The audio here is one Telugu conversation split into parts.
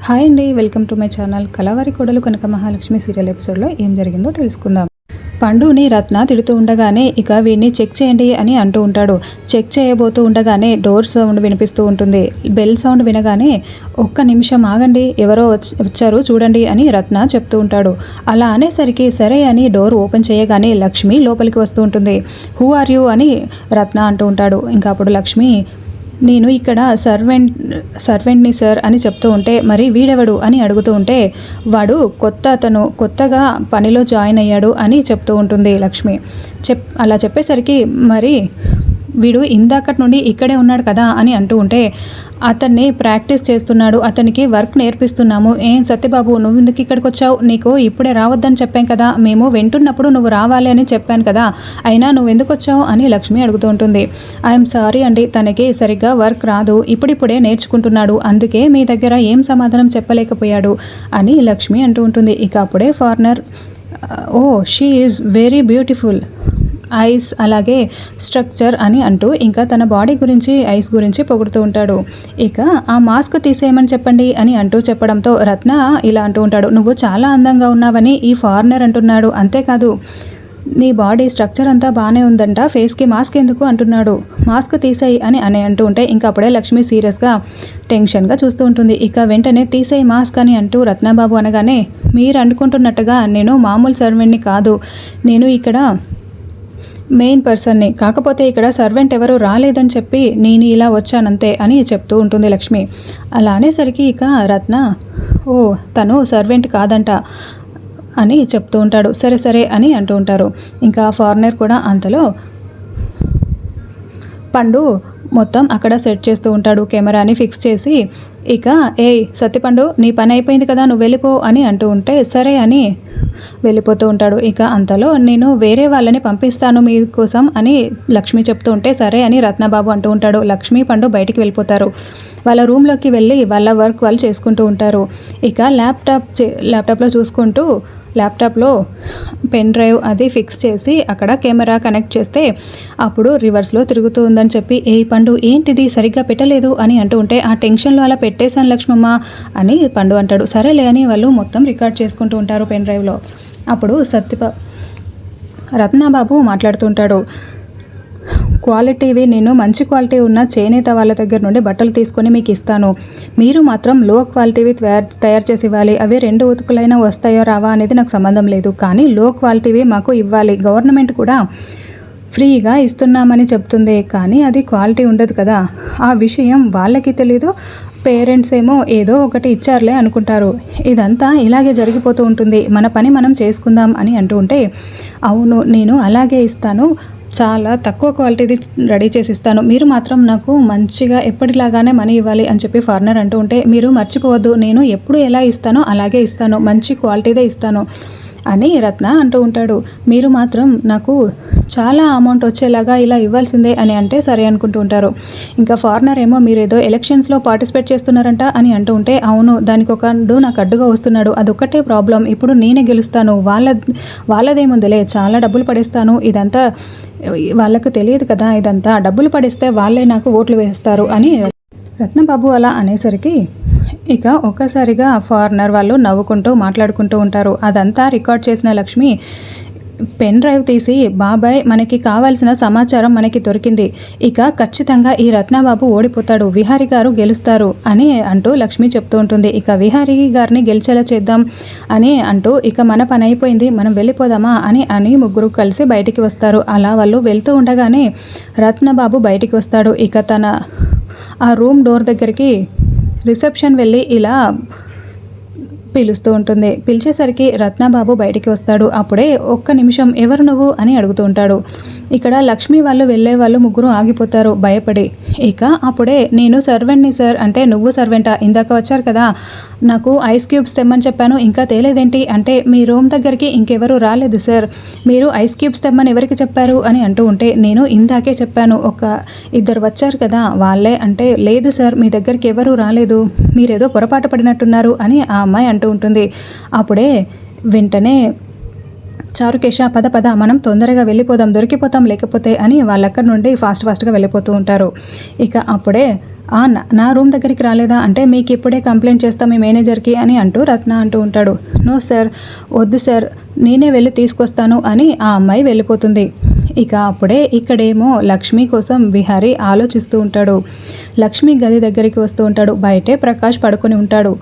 హాయ్ అండి, వెల్కమ్ టు మై ఛానల్. కళావారి కోడలు కనక మహాలక్ష్మి సీరియల్ ఎపిసోడ్లో ఏం జరిగిందో తెలుసుకుందాం. పండుని రత్న తిడుతూ ఉండగానే ఇక వీడిని చెక్ చేయండి అని అంటూ ఉంటాడు. చెక్ చేయబోతూ ఉండగానే డోర్ సౌండ్ వినిపిస్తూ ఉంటుంది. బెల్ సౌండ్ వినగానే ఒక్క నిమిషం ఆగండి, ఎవరో వచ్చారు చూడండి అని రత్న చెప్తూ ఉంటాడు. అలా అనేసరికి సరే అని డోర్ ఓపెన్ చేయగానే లక్ష్మి లోపలికి వస్తూ ఉంటుంది. హూ ఆర్ యూ అని రత్న అంటూ ఉంటాడు. ఇంకా అప్పుడు లక్ష్మి, నేను ఇక్కడ సర్వెంట్ని సార్ అని చెప్తూ ఉంటే, మరి వీడెవడు అని అడుగుతూ ఉంటే, వాడు అతను కొత్తగా పనిలో జాయిన్ అయ్యాడు అని చెప్తూ ఉంటుంది లక్ష్మి. అలా చెప్పేసరికి మరి వీడు ఇందాకటి నుండి ఇక్కడే ఉన్నాడు కదా అని అంటూ ఉంటే, అతన్ని ప్రాక్టీస్ చేస్తున్నాడు, అతనికి వర్క్ నేర్పిస్తున్నాము. ఏం సత్యబాబు, నువ్వు ఎందుకు ఇక్కడికి వచ్చావు? నీకు ఇప్పుడే రావద్దని చెప్పాం కదా, మేము వింటున్నప్పుడు నువ్వు రావాలి అని చెప్పాను కదా, అయినా నువ్వు ఎందుకు వచ్చావు అని లక్ష్మి అడుగుతూ ఉంటుంది. ఐఎమ్ సారీ అండి, తనకి సరిగ్గా వర్క్ రాదు, ఇప్పుడిప్పుడే నేర్చుకుంటున్నాడు, అందుకే మీ దగ్గర ఏం సమాధానం చెప్పలేకపోయాడు అని లక్ష్మి అంటూ ఉంటుంది. ఇక అప్పుడే foreigner, oh she is very beautiful, eyes అలాగే స్ట్రక్చర్ అని అంటూ ఇంకా తన బాడీ గురించి ఐస్ గురించి పొగుడుతూ ఉంటాడు. ఇక ఆ మాస్క్ తీసేయమని చెప్పండి అని అంటూ చెప్పడంతో రత్న ఇలా అంటూ ఉంటాడు, నువ్వు చాలా అందంగా ఉన్నావని ఈ ఫారినర్ అంటున్నాడు, అంతేకాదు నీ బాడీ స్ట్రక్చర్ అంతా బాగానే ఉందంట, ఫేస్కి మాస్క్ ఎందుకు అంటున్నాడు, మాస్క్ తీసేయి అని అంటూ ఉంటే ఇంకా అప్పుడే లక్ష్మి సీరియస్గా టెన్షన్గా చూస్తూ ఉంటుంది. ఇక వెంటనే తీసేయి మాస్క్ అని అంటూ రత్నబాబు అనగానే, మీరు అనుకుంటున్నట్టుగా నేను మామూలు సర్వెంట్ని కాదు, నేను ఇక్కడ మెయిన్ పర్సన్ని, కాకపోతే ఇక్కడ సర్వెంట్ ఎవరు రాలేదని చెప్పి నేను ఇలా వచ్చానంతే అని చెప్తూ ఉంటుంది లక్ష్మి. అలా అనేసరికి ఇక రత్న, ఓ తను సర్వెంట్ కాదంట అని చెప్తూ ఉంటాడు. సరే సరే అని అంటూ ఉంటారు. ఇంకా ఫారినర్ కూడా అంతలో పండు మొత్తం అక్కడ సెట్ చేస్తూ ఉంటాడు, కెమెరాని ఫిక్స్ చేసి. ఇక సత్యపండు, నీ పని అయిపోయింది కదా, నువ్వు వెళ్ళిపో అని అంటూ ఉంటే సరే అని వెళ్ళిపోతూ ఉంటాడు. ఇక అంతలో నేను వేరే వాళ్ళని పంపిస్తాను మీకోసం అని లక్ష్మి చెప్తూ ఉంటే సరే అని రత్నబాబు అంటూ ఉంటాడు. లక్ష్మి పండు బయటికి వాళ్ళ రూమ్లోకి వెళ్ళి వాళ్ళ వర్క్ వాళ్ళు చేసుకుంటూ ఉంటారు. ఇక ల్యాప్టాప్లో చూసుకుంటూ ల్యాప్టాప్లో పెన్ డ్రైవ్ అది ఫిక్స్ చేసి అక్కడ కెమెరా కనెక్ట్ చేస్తే అప్పుడు రివర్స్లో తిరుగుతూ ఉందని చెప్పి, పండు ఏంటిది సరిగ్గా పెట్టలేదు అని అంటూ ఉంటే, ఆ టెన్షన్లో అలా పెట్టేశాను లక్ష్మమ్మ అని పండు అంటాడు. సరేలే అని వాళ్ళు మొత్తం రికార్డ్ చేసుకుంటూ ఉంటారు పెన్ డ్రైవ్లో. అప్పుడు రత్నబాబు మాట్లాడుతూ ఉంటాడు, క్వాలిటీవి నేను మంచి క్వాలిటీ ఉన్న చేనేత వాళ్ళ దగ్గర నుండి బట్టలు తీసుకొని మీకు ఇస్తాను, మీరు మాత్రం లో క్వాలిటీవి తయారు చేసి ఇవ్వాలి, అవి 2 ఉతుకులైనా వస్తాయో రావా అనేది నాకు సంబంధం లేదు, కానీ లో క్వాలిటీవి మాకు ఇవ్వాలి, గవర్నమెంట్ కూడా ఫ్రీగా ఇస్తున్నామని చెప్తుంది, కానీ అది క్వాలిటీ ఉండదు కదా, ఆ విషయం వాళ్ళకి తెలీదు, పేరెంట్స్ ఏమో ఏదో ఒకటి ఇచ్చారులే అనుకుంటారు, ఇదంతా ఇలాగే జరిగిపోతూ ఉంటుంది, మన పని మనం చేసుకుందాం అని అంటూ ఉంటే, అవును నేను అలాగే ఇస్తాను, చాలా తక్కువ క్వాలిటీది రెడీ చేసి ఇస్తాను, మీరు మాత్రం నాకు మంచిగా ఎప్పటిలాగానే మనీ ఇవ్వాలి అని చెప్పి ఫారినర్ అంటూ ఉంటే, మీరు మర్చిపోవద్దు, నేను ఎప్పుడు ఎలా ఇస్తానో అలాగే ఇస్తాను, మంచి క్వాలిటీదే ఇస్తాను అని రత్న అంటూ ఉంటాడు. మీరు మాత్రం నాకు చాలా అమౌంట్ వచ్చేలాగా ఇలా ఇవ్వాల్సిందే అని అంటే సరే అనుకుంటూ ఉంటారు. ఇంకా ఫారినర్ ఏమో మీరు ఏదో ఎలక్షన్స్లో పార్టిసిపేట్ చేస్తున్నారంట అని అంటూ ఉంటే, అవును దానికి ఒకడు నాకు అడ్డుగా వస్తున్నాడు, అదొక్కటే ప్రాబ్లం, ఇప్పుడు నేనే గెలుస్తాను, వాళ్ళదేముందిలే, చాలా డబ్బులు పడేస్తాను, ఇదంతా వాళ్ళకు తెలియదు కదా, ఇదంతా డబ్బులు పడేస్తే వాళ్ళే నాకు ఓట్లు వేస్తారు అని రత్నబాబు అలా అనేసరికి ఇక ఒక్కసారిగా ఫారినర్ వాళ్ళు నవ్వుకుంటూ మాట్లాడుకుంటూ ఉంటారు. అదంతా రికార్డ్ చేసిన లక్ష్మి పెన్ డ్రైవ్ తీసి, బాబాయ్ మనకి కావాల్సిన సమాచారం మనకి దొరికింది, ఇక ఖచ్చితంగా ఈ రత్నబాబు ఓడిపోతాడు, విహారీ గారు గెలుస్తారు అని అంటూ లక్ష్మి చెప్తూ ఉంటుంది. ఇక విహారీ గారిని గెలిచేలా చేద్దాం అని అంటూ, ఇక మన పని అయిపోయింది మనం వెళ్ళిపోదామా అని ముగ్గురు కలిసి బయటికి వస్తారు. అలా వాళ్ళు వెళ్తూ ఉండగానే రత్నబాబు బయటికి వస్తాడు. ఇక తన ఆ రూమ్ డోర్ దగ్గరికి రిసెప్షన్ వెళ్ళి ఇలా పిలుస్తూ ఉంటుంది. పిలిచేసరికి రత్నబాబు బయటికి వస్తాడు. అప్పుడే ఒక్క నిమిషం, ఎవరు నువ్వు అని అడుగుతూ ఉంటాడు. ఇక్కడ లక్ష్మి వాళ్ళు వెళ్ళే వాళ్ళు ముగ్గురు ఆగిపోతారు భయపడి. ఇక అప్పుడే నేను సర్వెంట్ని సార్ అంటే, నువ్వు సర్వెంటా, ఇందాక వచ్చారు కదా, నాకు ఐస్ క్యూబ్స్ తెమ్మని చెప్పాను ఇంకా తేలేదేంటి అంటే, మీ రూమ్ దగ్గరికి ఇంకెవరు రాలేదు సార్, మీరు ఐస్ క్యూబ్స్ తెమ్మని ఎవరికి చెప్పారు అని అంటూ ఉంటే, నేను ఇందాకే చెప్పాను, ఒక 2 వచ్చారు కదా వాళ్ళే అంటే, లేదు సార్ మీ దగ్గరికి ఎవరు రాలేదు, మీరేదో పొరపాటు పడినట్టున్నారు అని ఆ అమ్మాయి అంటూ ఉంటుంది. అప్పుడే వెంటనే చారుకేశ పద మనం తొందరగా వెళ్ళిపోదాం, దొరికిపోతాం లేకపోతే అని వాళ్ళక్కడి నుండి ఫాస్ట్గా వెళ్ళిపోతూ ఉంటారు. ఇక అప్పుడే నా రూమ్ దగ్గరికి రాలేదా అంటే మీకు ఇప్పుడే కంప్లైంట్ చేస్తాం మీ మేనేజర్కి అని అంటూ రత్న అంటూ ఉంటాడు. నో సార్, వద్దు సార్, నేనే వెళ్ళి తీసుకొస్తాను అని ఆ అమ్మాయి వెళ్ళిపోతుంది. ఇక అప్పుడే ఇక్కడేమో లక్ష్మి కోసం విహారీ ఆలోచిస్తూ ఉంటాడు. లక్ష్మి గది దగ్గరికి వస్తూ ఉంటాడు. బయటే ప్రకాష్ పడుకొని ఉంటాడు.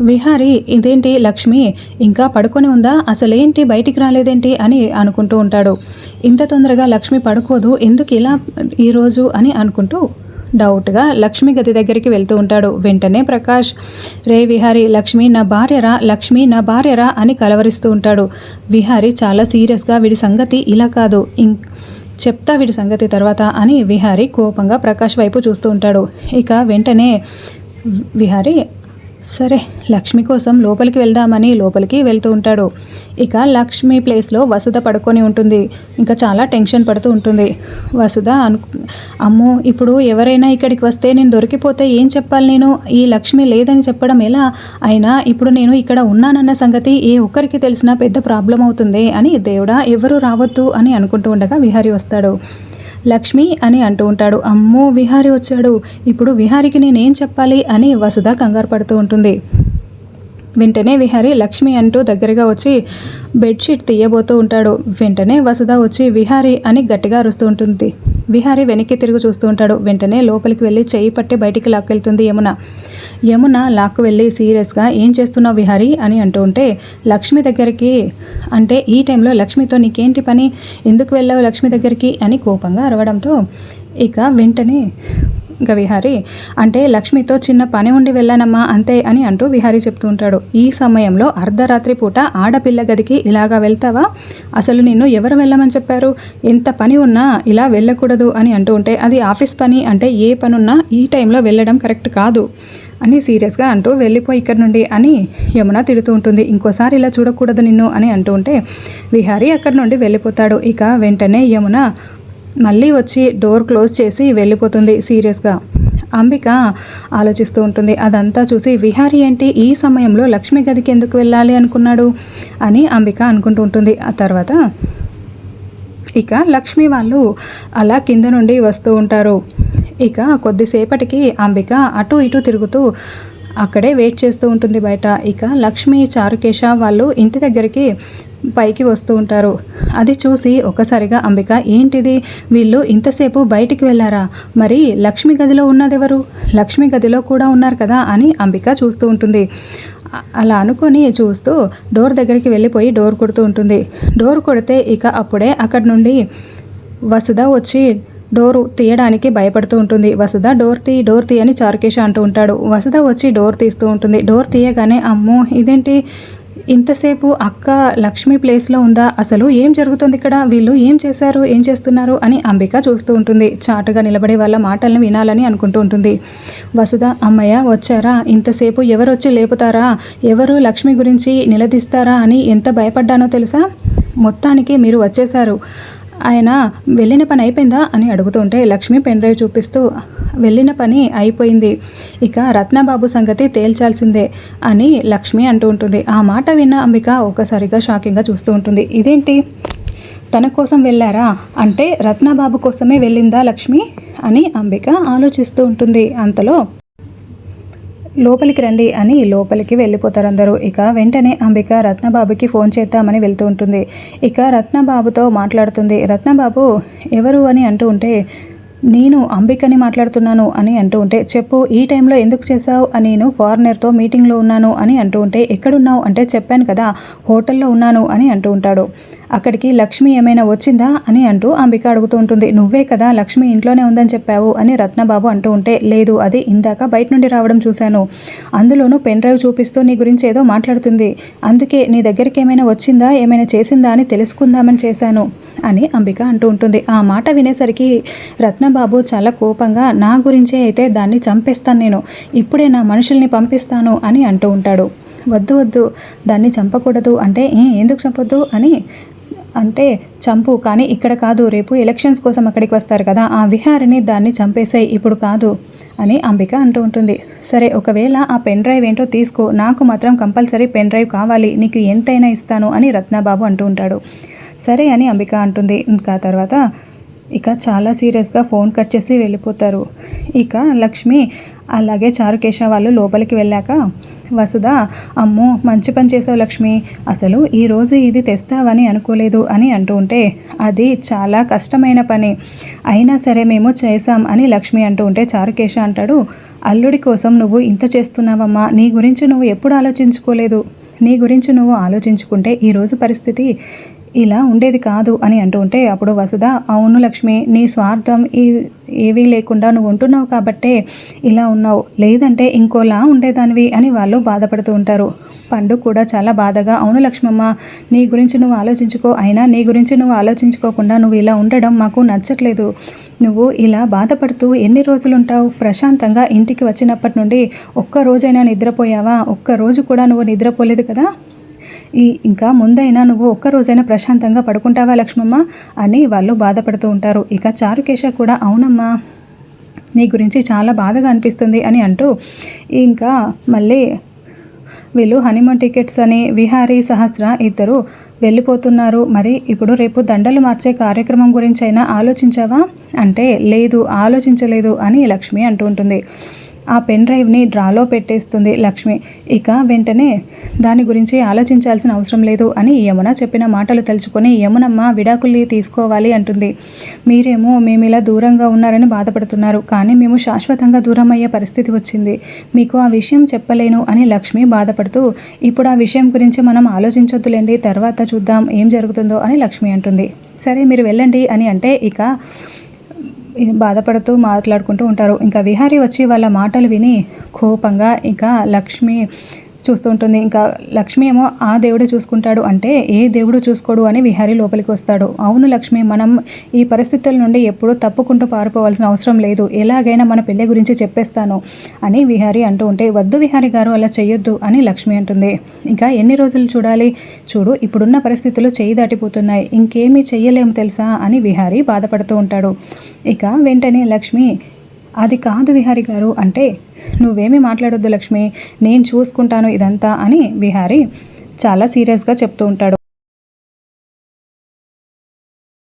విహారీ ఇదేంటి లక్ష్మి ఇంకా పడుకొని ఉందా, అసలేంటి బయటికి రాలేదేంటి అని అనుకుంటూ ఉంటాడు. ఇంత తొందరగా లక్ష్మి పడుకోదు, ఎందుకు ఇలా ఈరోజు అని అనుకుంటూ డౌట్గా లక్ష్మి గది దగ్గరికి వెళ్తూ ఉంటాడు. వెంటనే ప్రకాష్, రే విహారీ, లక్ష్మి నా భార్యరా, లక్ష్మి నా భార్యరా అని కలవరిస్తూ ఉంటాడు. విహారీ చాలా సీరియస్గా, వీడి సంగతి ఇలా కాదు, చెప్తా వీడి సంగతి తర్వాత అని విహారీ కోపంగా ప్రకాష్ వైపు చూస్తూ ఉంటాడు. ఇక వెంటనే విహారీ సరే లక్ష్మి కోసం లోపలికి వెళ్దామని లోపలికి వెళ్తూ ఉంటాడు. ఇక లక్ష్మి ప్లేస్లో వసుధ పడుకొని ఉంటుంది. ఇంకా చాలా టెన్షన్ పడుతూ ఉంటుంది. వసుధ అమ్మో ఇప్పుడు ఎవరైనా ఇక్కడికి వస్తే నేను దొరికిపోతే ఏం చెప్పాలి, నేను ఈ లక్ష్మి లేదని చెప్పడం ఎలా, అయినా ఇప్పుడు నేను ఇక్కడ ఉన్నానన్న సంగతి ఏ ఒక్కరికి తెలిసినా పెద్ద ప్రాబ్లం అవుతుంది అని దేవుడా ఎవరు రావద్దు అని అనుకుంటూ ఉండగా విహారీ వస్తాడు. లక్ష్మి అని అంటూ ఉంటాడు. అమ్మో విహారీ వచ్చాడు, ఇప్పుడు విహారీకి నేనేం చెప్పాలి అని వసుధ కంగారు పడుతూ ఉంటుంది. వెంటనే విహారీ లక్ష్మి అంటూ దగ్గరగా వచ్చి బెడ్షీట్ తీయబోతూ ఉంటాడు. వెంటనే వసుధ వచ్చి విహారీ అని గట్టిగా అరుస్తూ ఉంటుంది. విహారీ వెనక్కి తిరిగి చూస్తూ ఉంటాడు. వెంటనే లోపలికి వెళ్ళి చెయ్యి పట్టి బయటికి లాక్కెళ్తుంది యమున లాక్కు వెళ్ళి సీరియస్గా ఏం చేస్తున్నావు విహారీ అని అంటూ ఉంటే, లక్ష్మి దగ్గరికి అంటే ఈ టైంలో లక్ష్మితో నీకేంటి పని, ఎందుకు వెళ్ళావు లక్ష్మి దగ్గరికి అని కోపంగా అరవడంతో ఇక వెంటనే ఇంకా విహారీ అంటే లక్ష్మితో చిన్న పని ఉండి వెళ్ళానమ్మా అంతే అని అంటూ విహారీ చెప్తూ ఉంటాడు. ఈ సమయంలో అర్ధరాత్రి పూట ఆడపిల్ల గదికి ఇలాగా వెళ్తావా, అసలు నిన్ను ఎవరు వెళ్ళమని చెప్పారు, ఎంత పని ఉన్నా ఇలా వెళ్ళకూడదు అని అంటూ ఉంటే, అది ఆఫీస్ పని అంటే ఏ పని ఉన్నా ఈ టైంలో వెళ్ళడం కరెక్ట్ కాదు అని సీరియస్గా అంటూ వెళ్ళిపోయి ఇక్కడ నుండి అని యమున తిడుతూ ఉంటుంది. ఇంకోసారి ఇలా చూడకూడదు నిన్ను అని అంటూ ఉంటే విహారీ అక్కడి నుండి వెళ్ళిపోతాడు. ఇక వెంటనే యమున మళ్ళీ వచ్చి డోర్ క్లోజ్ చేసి వెళ్ళిపోతుంది సీరియస్గా. అంబిక ఆలోచిస్తూ ఉంటుంది. అదంతా చూసి విహారీ ఏంటి ఈ సమయంలో లక్ష్మి గదికి ఎందుకు వెళ్ళాలి అనుకున్నాడు అని అంబిక అనుకుంటూ ఉంటుంది. ఆ తర్వాత ఇక లక్ష్మి వాళ్ళు అలా కింద నుండి వస్తూ ఉంటారు. ఇక కొద్దిసేపటికి అంబిక అటు ఇటు తిరుగుతూ అక్కడే వెయిట్ చేస్తూ ఉంటుంది బయట. ఇక లక్ష్మి చారుకేశ వాళ్ళు ఇంటి దగ్గరికి పైకి వస్తూ ఉంటారు. అది చూసి ఒకసారిగా అంబిక ఏంటిది, వీళ్ళు ఇంతసేపు బయటికి వెళ్ళారా, మరి లక్ష్మి గదిలో ఉన్నదెవరు, లక్ష్మి గదిలో కూడా ఉన్నారు కదా అని అంబిక చూస్తూ ఉంటుంది. అలా అనుకొని చూస్తూ డోర్ దగ్గరికి వెళ్ళిపోయి డోర్ కొడుతూ ఉంటుంది. డోర్ కొడితే ఇక అప్పుడే అక్కడి నుండి వసుధ వచ్చి డోరు తీయడానికి భయపడుతూ ఉంటుంది. వసుధ డోర్ తీ అని చారుకేశ అంటూ ఉంటాడు. వసుధ వచ్చి డోర్ తీస్తూ ఉంటుంది. డోర్ తీయగానే అమ్మో ఇదేంటి ఇంతసేపు అక్క లక్ష్మి ప్లేస్లో ఉందా, అసలు ఏం జరుగుతుంది ఇక్కడ, వీళ్ళు ఏం చేశారు ఏం చేస్తున్నారు అని అంబిక చూస్తూ ఉంటుంది. చాటుగా నిలబడే వాళ్ళ మాటలను వినాలని అనుకుంటూ ఉంటుంది. వసుధ అమ్మయ్య వచ్చారా, ఇంతసేపు ఎవరు వచ్చి లేపుతారా, ఎవరు లక్ష్మి గురించి నిలదీస్తారా అని ఎంత భయపడ్డానో తెలుసా, మొత్తానికి మీరు వచ్చేశారు, ఆయన వెళ్ళిన పని అయిపోయిందా అని అడుగుతుంటే లక్ష్మి పెన్ డ్రైవ్ చూపిస్తూ వెళ్ళిన పని అయిపోయింది, ఇక రత్నబాబు సంగతి తేల్చాల్సిందే అని లక్ష్మి అంటూ ఉంటుంది. ఆ మాట విన్న అంబిక ఒకసారిగా షాకింగ్గా చూస్తూ ఉంటుంది. ఇదేంటి తన కోసం వెళ్ళారా అంటే రత్నబాబు కోసమే వెళ్ళిందా లక్ష్మి అని అంబిక ఆలోచిస్తూ ఉంటుంది. అంతలో లోపలికి రండి అని లోపలికి వెళ్ళిపోతారు అందరూ. ఇక వెంటనే అంబిక రత్నబాబుకి ఫోన్ చేద్దామని వెళ్తూ ఉంటుంది. ఇక రత్నబాబుతో మాట్లాడుతుంది. రత్నబాబు ఎవరు అని అంటూ ఉంటే నేను అంబికని మాట్లాడుతున్నాను అని అంటూ ఉంటే చెప్పు ఈ టైంలో ఎందుకు చేసావు, నేను ఫారినర్తో మీటింగ్లో ఉన్నాను అని అంటూ ఉంటే ఎక్కడున్నావు అంటే చెప్పాను కదా హోటల్లో ఉన్నాను అని అంటూ ఉంటాడు. అక్కడికి లక్ష్మి ఏమైనా వచ్చిందా అని అంటూ అంబిక అడుగుతూ ఉంటుంది. నువ్వే కదా లక్ష్మి ఇంట్లోనే ఉందని చెప్పావు అని రత్నబాబు అంటూ ఉంటే లేదు, అది ఇందాక బయట నుండి రావడం చూశాను, అందులోనూ పెన్ డ్రైవ్ చూపిస్తూ నీ గురించి ఏదో మాట్లాడుతుంది, అందుకే నీ దగ్గరికి ఏమైనా వచ్చిందా ఏమైనా చేసిందా అని తెలుసుకుందామని చేశాను అని అంబిక అంటూ ఉంటుంది. ఆ మాట వినేసరికి రత్నబాబు చాలా కోపంగా నా గురించే అయితే దాన్ని చంపేస్తాను, నేను ఇప్పుడే నా మనుషుల్ని పంపిస్తాను అని అంటూ ఉంటాడు. వద్దు దాన్ని చంపకూడదు అంటే ఎందుకు చంపొద్దు అని అంటే చంపు, కానీ ఇక్కడ కాదు, రేపు ఎలక్షన్స్ కోసం అక్కడికి వస్తారు కదా ఆ విహారిని దాన్ని చంపేసాయి, ఇప్పుడు కాదు అని అంబిక అంటూ ఉంటుంది. సరే ఒకవేళ ఆ పెన్ డ్రైవ్ ఏంటో తీసుకో, నాకు మాత్రం కంపల్సరీ పెన్ డ్రైవ్ కావాలి, నీకు ఎంతైనా ఇస్తాను అని రత్నబాబు అంటూ ఉంటాడు. సరే అని అంబిక అంటుంది. ఇంకా తర్వాత ఇక చాలా సీరియస్గా ఫోన్ కట్ చేసి వెళ్ళిపోతారు. ఇక లక్ష్మి అలాగే చారుకేశ వాళ్ళు లోపలికి వెళ్ళాక వసుధ, అమ్మో మంచి పని చేసావు లక్ష్మి, అసలు ఈరోజు ఇది తెస్తావని అనుకోలేదు అని అంటూ ఉంటే, అది చాలా కష్టమైన పని అయినా సరే మేము చేసాం అని లక్ష్మి అంటూ ఉంటే చారుకేశ అంటాడు, అల్లుడి కోసం నువ్వు ఇంత చేస్తున్నావమ్మా, నీ గురించి నువ్వు ఎప్పుడు ఆలోచించుకోలేదు, నీ గురించి నువ్వు ఆలోచించుకుంటే ఈరోజు పరిస్థితి ఇలా ఉండేది కాదు అని అంటూ ఉంటే, అప్పుడు వసుధ, అవును లక్ష్మి, నీ స్వార్థం ఏవీ లేకుండా నువ్వు ఉంటున్నావు కాబట్టే ఇలా ఉన్నావు, లేదంటే ఇంకోలా ఉండేదానివి అని వాళ్ళు బాధపడుతూ ఉంటారు. పండు కూడా చాలా బాధగా, అవును లక్ష్మమ్మ, నీ గురించి నువ్వు ఆలోచించుకో, అయినా నీ గురించి నువ్వు ఆలోచించుకోకుండా నువ్వు ఇలా ఉండడం మాకు నచ్చట్లేదు, నువ్వు ఇలా బాధపడుతూ ఎన్ని రోజులు ఉంటావు, ప్రశాంతంగా ఇంటికి వచ్చినప్పటి నుండి ఒక్క రోజైనా నిద్రపోయావా, ఒక్కరోజు కూడా నువ్వు నిద్రపోలేదు కదా, ఇంకా ముందైనా నువ్వు ఒక్కరోజైనా ప్రశాంతంగా పడుకుంటావా లక్ష్మమ్మ అని వాళ్ళు బాధపడుతూ ఉంటారు. ఇక చారుకేశ కూడా, అవునమ్మా, నీ గురించి చాలా బాధగా అనిపిస్తుంది అని అంటూ ఇంకా మళ్ళీ వీళ్ళు హనీమూన్ టికెట్స్ అని విహారీ సహస్ర ఇద్దరు వెళ్ళిపోతున్నారు. మరి ఇప్పుడు రేపు దండలు మార్చే కార్యక్రమం గురించి అయినా ఆలోచించావా అంటే, లేదు ఆలోచించలేదు అని లక్ష్మి అంటూ ఉంటుంది. ఆ పెన్ డ్రైవ్ని డ్రాలో పెట్టేస్తుంది లక్ష్మి. ఇక వెంటనే దాని గురించి ఆలోచించాల్సిన అవసరం లేదు అని యమున చెప్పిన మాటలు తలుచుకొని, యమునమ్మ విడాకుల్ని తీసుకోవాలి అంటుంది. మీరేమో మేము ఇలా దూరంగా ఉన్నారని బాధపడుతున్నారు, కానీ మేము శాశ్వతంగా దూరం అయ్యే పరిస్థితి వచ్చింది, మీకు ఆ విషయం చెప్పలేను అని లక్ష్మి బాధపడుతూ, ఇప్పుడు ఆ విషయం గురించి మనం ఆలోచించొద్దులేండి, తర్వాత చూద్దాం ఏం జరుగుతుందో అని లక్ష్మి అంటుంది. సరే మీరు వెళ్ళండి అని అంటే ఇక బాధపడుతూ మాట్లాడుకుంటూ ఉంటారు. ఇంకా విహారీ వచ్చి వాళ్ళ మాటలు విని కోపంగా ఇంకా లక్ష్మి చూస్తూ ఉంటుంది. ఇంకా లక్ష్మి ఏమో ఆ దేవుడు చూసుకుంటాడు అంటే ఏ దేవుడు చూసుకోడు అని విహారీ లోపలికి వస్తాడు. అవును లక్ష్మి, మనం ఈ పరిస్థితుల నుండి ఎప్పుడూ తప్పుకుంటూ పారిపోవాల్సిన అవసరం లేదు, ఎలాగైనా మన పెళ్ళి గురించి చెప్పేస్తాను అని విహారీ అంటూ ఉంటే, వద్దు విహారీ గారు అలా చెయ్యొద్దు అని లక్ష్మి అంటుంది. ఇంకా ఎన్ని రోజులు చూడాలి, చూడు ఇప్పుడున్న పరిస్థితులు చేయి దాటిపోతున్నాయి, ఇంకేమీ చెయ్యలేము తెలుసా అని విహారీ బాధపడుతూ ఉంటాడు. ఇక వెంటనే లక్ష్మి, అది కాదు విహారీ గారు అంటే, నువ్వేమీ మాట్లాడొద్దు లక్ష్మి, నేను చూసుకుంటాను ఇదంతా అని విహారీ చాలా సీరియస్గా చెప్తూ ఉంటాడు.